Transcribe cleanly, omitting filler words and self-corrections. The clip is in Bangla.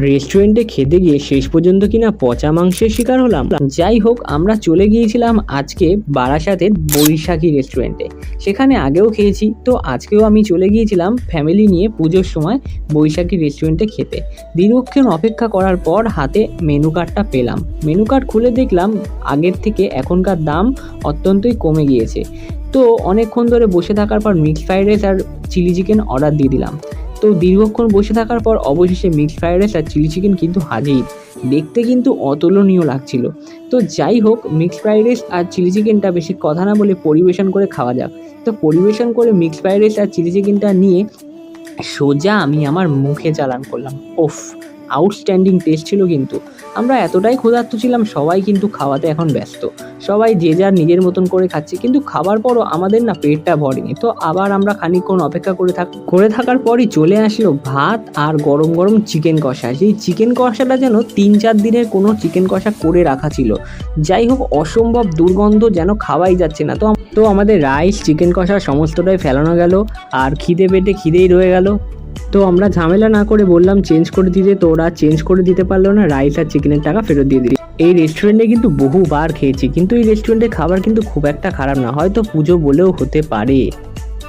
রেস্টুরেন্টে খেতে গিয়ে শেষ পর্যন্ত কিনা পচা মাংসের শিকার হলাম। যাই হোক, আমরা চলে গিয়েছিলাম আজকে বারাসাতের বৈশাখী রেস্টুরেন্টে। সেখানে আগেও খেয়েছি, তো আজকেও আমি চলে গিয়েছিলাম ফ্যামিলি নিয়ে পুজোর সময় বৈশাখী রেস্টুরেন্টে খেতে। দীর্ঘক্ষণ অপেক্ষা করার পর হাতে মেনু কার্ডটা পেলাম। মেনু কার্ড খুলে দেখলাম আগের থেকে এখনকার দাম অত্যন্তই কমে গিয়েছে। তো অনেকক্ষণ ধরে বসে থাকার পর মিক্সড ফ্রাইড রাইস আর চিলি চিকেন অর্ডার দিয়ে দিলাম। তো দীর্ঘক্ষণ বসে থাকার পর অবশেষে মিক্সড ফ্রাইড রাইস আর চিলি চিকেন কিন্তু হাজির। দেখতে কিন্তু অতুলনীয় লাগছিল। তো যাই হোক, মিক্সড ফ্রাইড রাইস আর চিলি চিকেনটা বেশি কথা না বলে পরিবেশন করে খাওয়া যাক। তো পরিবেশন করে মিক্সড ফ্রাইড রাইস আর চিলি চিকেনটা নিয়ে সোজা আমি আমার মুখে চালান করলাম। ওফ, আউটস্ট্যান্ডিং টেস্ট ছিল কিন্তু। আমরা এতটাই ক্ষুধার্ত ছিলাম, সবাই কিন্তু খাওয়াতে এখন ব্যস্ত। সবাই যে যার নিজের মতন করে খাচ্ছে, কিন্তু খাবার পরও আমাদের না পেটটা ভরেনি। তো আবার আমরা খানিকক্ষণ অপেক্ষা করে থাকার পরই চলে আসলো ভাত আর গরম গরম চিকেন কষা। সেই চিকেন কষাটা যেন 3-4 দিনের কোনো চিকেন কষা করে রাখা ছিল। যাই হোক, অসম্ভব দুর্গন্ধ, যেন খাওয়াই যাচ্ছে না। তো আমাদের রাইস চিকেন কষা সমস্তটাই ফেলানো গেল, আর খিদে পেটে খিদেই রয়ে গেল। তো আমরা ঝামেলা না করে বললাম চেঞ্জ করে দিতে, তো ওরা চেঞ্জ করে দিতে পারলো না, রাইস আর চিকেনের টাকা ফেরত দিয়ে দিল। এই রেস্টুরেন্টে কিন্তু বহুবার খেয়েছি, কিন্তু এই রেস্টুরেন্টের খাবার কিন্তু খুব একটা খারাপ না, হয়তো পুজো বলেও হতে পারে।